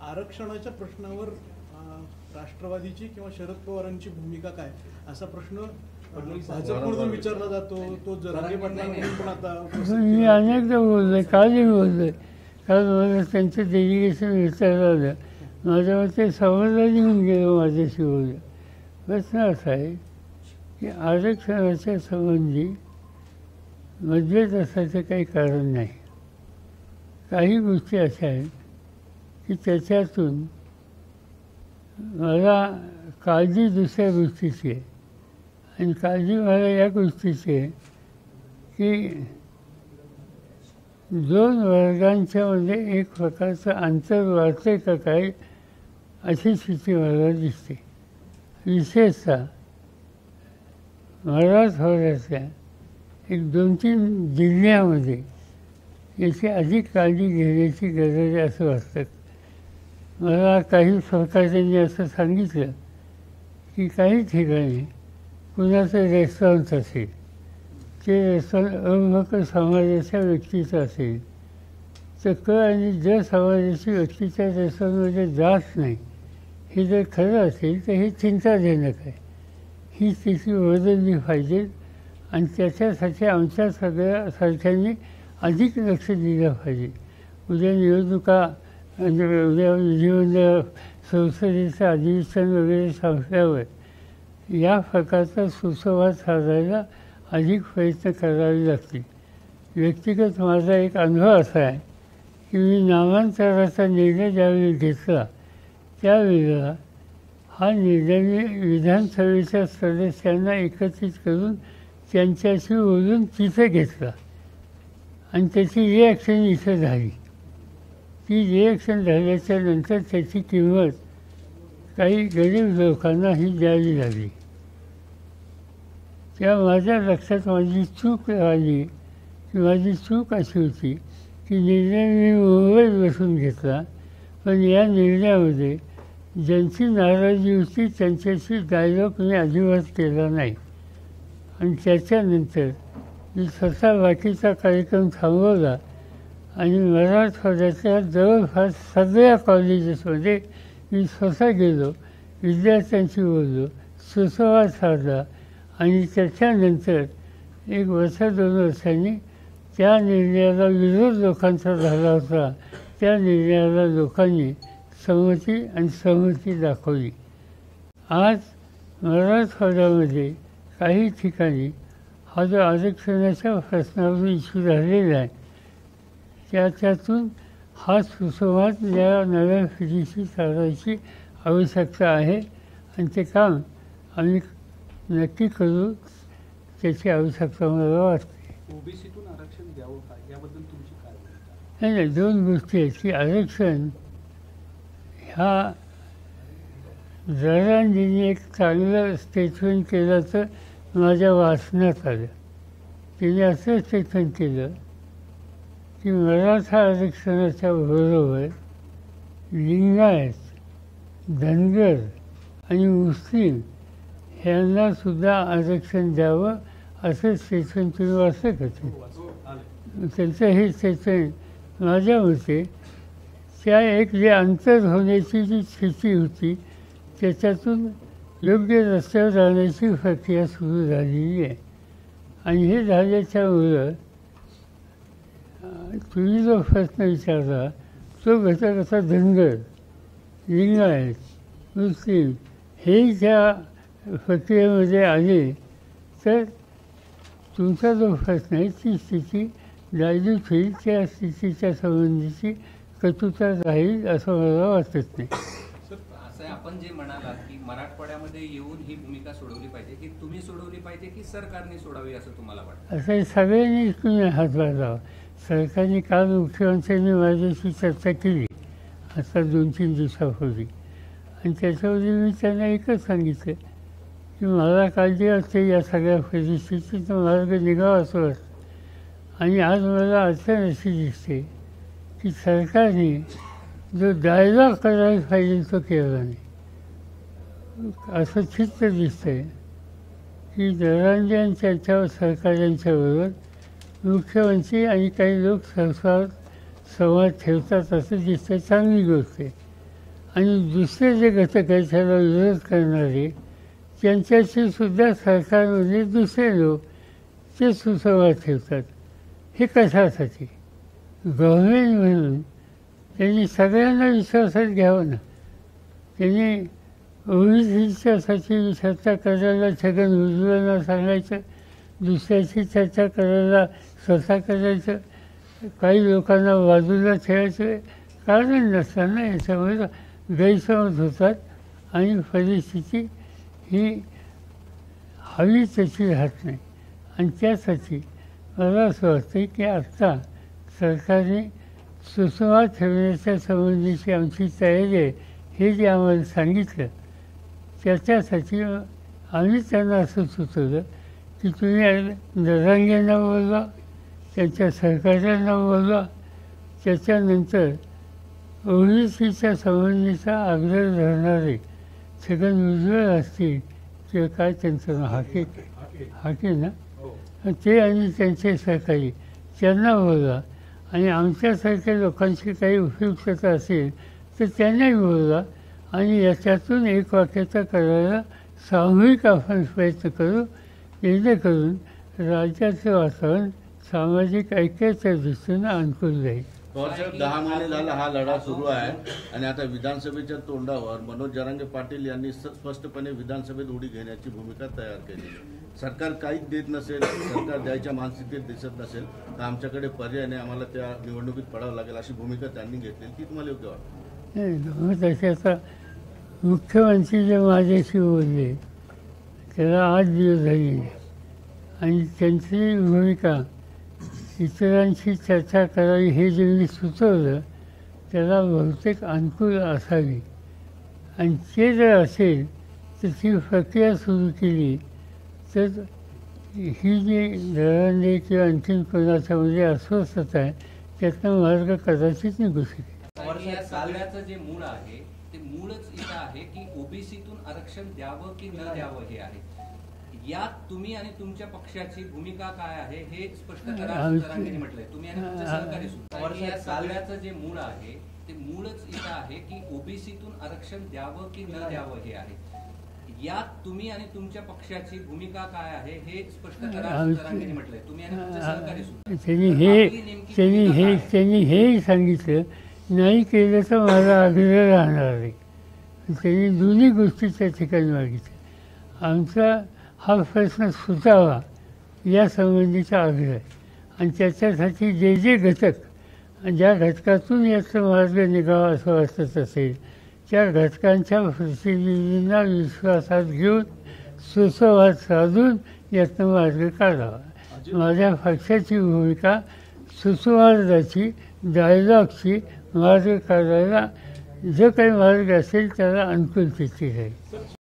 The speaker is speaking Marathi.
आरक्षणाच्या प्रश्नावर राष्ट्रवादीची किंवा शरद पवारांची भूमिका काय असा प्रश्न भाजपकडून विचारला जातो. तो जरांगे पाटलांकडून पण आता मी अनेकदा बोललो आहे, कालही बोललो आहे. काल मला त्यांचं डेलिगेशन विचारलं आलं, माझ्यावर ते संवादाने येऊन गेलं, माझ्याशी बोललं. प्रश्न असा आहे की आरक्षणाच्या संबंधी मतभेद असायचं काही कारण नाही. काही गोष्टी अशा आहेत की त्याच्यातून मला काळजी दुसऱ्या गोष्टीची आहे. आणि काळजी मला या गोष्टीची आहे की दोन वर्गांच्यामध्ये एक प्रकारचं अंतर वाढते का काय अशी स्थिती मला दिसते. विशेषतः मराठवाड्यातल्या एक 2-3 जिल्ह्यामध्ये याची अधिक काळजी घेण्याची गरज आहे असं वाटतं. मला काही सहकार्यांनी असं सांगितलं की काही ठिकाणी कुणाचं रेस्टॉरंट असेल, ते रेस्टॉरंट अभक समाजाच्या व्यक्तीचं असेल तर क आणि ज समाजाची व्यक्तीच्या रेस्टॉरंटमध्ये जात नाही, हे जर खरं असेल तर हे चिंताजनक आहे. ही स्थिती बदलली पाहिजे आणि त्याच्यासाठी आमच्या सगळ्या सारख्यांनी अधिक लक्ष दिलं पाहिजे. उद्या निवडणुका म्हणजे उद्या विधिमंडळ संसदेचं अधिवेशन वगैरे संपल्यावर या प्रकारचा सुसंवाद साधायला अधिक प्रयत्न करावे लागतील. व्यक्तिगत माझा एक अनुभव असा आहे की मी नामांतराचा निर्णय ज्यावेळी घेतला त्यावेळेला हा निर्णय मी विधानसभेच्या सदस्यांना एकत्रित करून त्यांच्याशी बोलून तिथं घेतला आणि त्याची रिॲक्शन इथं झाली. ती रिॲक्शन झाल्याच्या नंतर त्याची किंमत काही गरीब लोकांनाही द्यावी लागली. तेव्हा माझ्या लक्षात माझी चूक आली की माझी चूक अशी होती की निर्णय मी मुंबईत बसून घेतला, पण या निर्णयामध्ये ज्यांची नाराजी होती त्यांच्याशी डायलॉग मी अजिबात केला नाही. आणि त्याच्यानंतर मी स्वतः बाकीचा कार्यक्रम थांबवला आणि मराठवाड्यातल्या जवळपास सगळ्या कॉलेजेसमध्ये मी स्वतः गेलो, विद्यार्थ्यांशी बोललो, सुसंवाद साधला आणि त्याच्यानंतर 1 वर्ष 2 वर्षांनी त्या निर्णयाला विरोध लोकांचा झाला होता, त्या निर्णयाला लोकांनी सहमती दाखवली. आज मराठवाड्यामध्ये काही ठिकाणी हा जो आरक्षणाच्या प्रश्नावर इश्यू झालेला आहे त्यातून हा सुसंवाद या नव्या पिढीशी साधायची आवश्यकता आहे आणि ते काम आम्ही नक्की करू. त्याची आवश्यकता मला वाटते. ओबीसीतून आरक्षण द्यावं का याबद्दल तुमची काय? नाही, 2 गोष्टी आहेत की आरक्षण ह्या जरांजींनी एक चांगलं स्टेटमेंट केलं तर माझ्या वाचण्यात आलं. तिने असं स्टेटमेंट केलं की मराठा आरक्षणाच्या बरोबर लिंगायत, धनगर आणि मुस्लिम ह्यांनासुद्धा आरक्षण द्यावं असं स्टेटमेंट तुम्ही वाचलं का? त्यांचं हे स्टेटमेंट माझ्या मते त्या एक जे अंतर होण्याची जी स्थिती होती त्याच्यातून योग्य रस्त्यावर जाण्याची प्रक्रिया सुरू झालेली आहे. आणि हे झाल्याच्यामुळं तुम्ही जो प्रश्न विचारला तो घटक असा धनगर, लिंगायत, मुस्लिम हे ज्या प्रक्रियेमध्ये आले तर तुमचा जो प्रश्न आहे ती स्थिती डायल्यूट होईल, त्या स्थितीच्या संबंधीची कटुता राहील असं मला वाटत नाही. असं आपण जे म्हणालात की मराठवाड्यामध्ये येऊन ही भूमिका सोडवली पाहिजे, की तुम्ही सोडवली पाहिजे की सरकारने सोडावी असं तुम्हाला वाटतं? असं सगळ्यांनी तुम्ही हातभार लावा. सरकारने काल मुख्यमंत्र्यांनी माझ्याशी चर्चा केली आता 2-3 दिवसापूर्वी आणि त्याच्यामध्ये मी त्यांना एकच सांगितलं की मला काळजी असते या सगळ्या परिस्थितीचा मार्ग निघावा असं वाटतं. आणि आज मला अडचण अशी दिसते की सरकारने जो डायलॉग करायला पाहिजे तो केला नाही. असं चित्र दिसतं आहे की जरांगे आणि त्यांच्यावर सहकाऱ्यांच्याबरोबर मुख्यमंत्री आणि काही लोक संवाद ठेवतात असं दिसतं. चांगली गोष्ट आहे. आणि दुसरे जे घटक आहेत त्याला विरोध करणारे त्यांच्याशी सुद्धा सरकारमध्ये दुसरे लोक ते सुसंवाद ठेवतात. हे कशासाठी? गव्हर्नमेंट म्हणून त्यांनी सगळ्यांना विश्वासात घ्यावं ना. त्यांनी ओबीसीच्यासाठी चर्चा करायला छगन भुजबळांना सांगायचं, दुसऱ्याची चर्चा करायला स्वतः करायचं, काही लोकांना बाजूला ठेवायचं कारण नसताना याच्यामुळे गैरसमज होतात आणि परिस्थिती ही हवी तशी राहत नाही. आणि त्यासाठी मला असं वाटतं की आत्ता सरकारने सुसंवाद ठेवण्याच्या संबंधीची आमची तयारी आहे हे जे आम्हाला सांगितलं त्याच्यासाठी आम्ही त्यांना असं सुचवलं की तुम्ही जरांगेंना बोलवा, त्यांच्या सहकार्यांना बोलवा, त्याच्यानंतर ओबीसीच्या संबंधीचा आग्रह धरणारे छगन भुजबळ असतील किंवा काय त्यांचं नाव हाके ना, ते आणि त्यांचे सहकारी त्यांना बोलवा आणि आमच्यासारख्या लोकांची काही उपयुक्तता असेल तर त्यांनाही बोलवा आणि याच्यातून एक वाक्यता करायला सामूहिक आपण प्रयत्न करू, जेणेकरून राज्याचं वातावरण सामाजिक ऐक्याच्या दृष्टीनं अनुकूल राहील. पवारसाहेब 10 महिने झाला हा लढा सुरू आहे आणि आता विधानसभेच्या तोंडावर मनोज जरांगे पाटील यांनी स्पष्टपणे विधानसभेत उडी घेण्याची भूमिका तयार केली. सरकार काहीच देत नसेल, सरकार द्यायच्या मानसिकतेत दिसत नसेल तर आमच्याकडे पर्याय नाही, आम्हाला त्या निवडणुकीत पडावं लागेल अशी भूमिका त्यांनी घेतली. ती तुम्हाला योग्य वाटतं? नाही, तशाचा मुख्यमंत्री जे माझ्याशी बोलले त्याला 8 दिवस झाले आणि त्यांची भूमिका इतरांशी चर्चा करावी हे जे मी सुचवलं त्याला बहुतेक अनुकूल असावी आणि ते जर असेल तर ती प्रक्रिया सुरू केली तर ही जी दरांनी किंवा आणखीन कोणाच्यामध्ये अस्वस्थता आहे त्यातनं मार्ग कदाचित निघू शकेल. आणि या सगळ्याचं जे मूळ आहे ते मूळच इथं आहे की ओबीसीतून आरक्षण द्यावं की न द्यावं हे आहे. यात तुम्ही आणि तुमच्या पक्षाची भूमिका काय आहे हे स्पष्ट करा असं जरांगेंनी म्हटलंय. तुम्ही आणि तुमचे सहकारी सुद्धा. आणि या सगळ्याचं जे मूळ आहे ते मूळच इथं आहे की ओबीसीतून आरक्षण द्यावं की न द्यावं हे आहे. यात तुम्ही आणि तुमच्या पक्षाची भूमिका काय आहे हे स्पष्ट करा असं जरांगेंनी म्हटलंय. तुम्ही आणि तुमचे सहकारी सुद्धा. त्यांनी हेही सांगितलं नाही केलं तर माझा आग्रह राहणार नाही. त्यांनी दोन्ही गोष्टी त्या ठिकाणी मागितल्या. आमचा हा प्रश्न सुटावा या संबंधीचा आग्रह आहे आणि त्याच्यासाठी जे जे घटक ज्या घटकातून याचा मार्ग निघावा असं वाटत असेल त्या घटकांच्या प्रतिनिधींना विश्वासात घेऊन सुसंवाद साधून यातनं मार्ग काढावा. माझ्या पक्षाची भूमिका सुसंवादाची, डायलॉगची, मार्ग काढायला जो काही मार्ग असेल त्याला अनुकूलतेची आहे.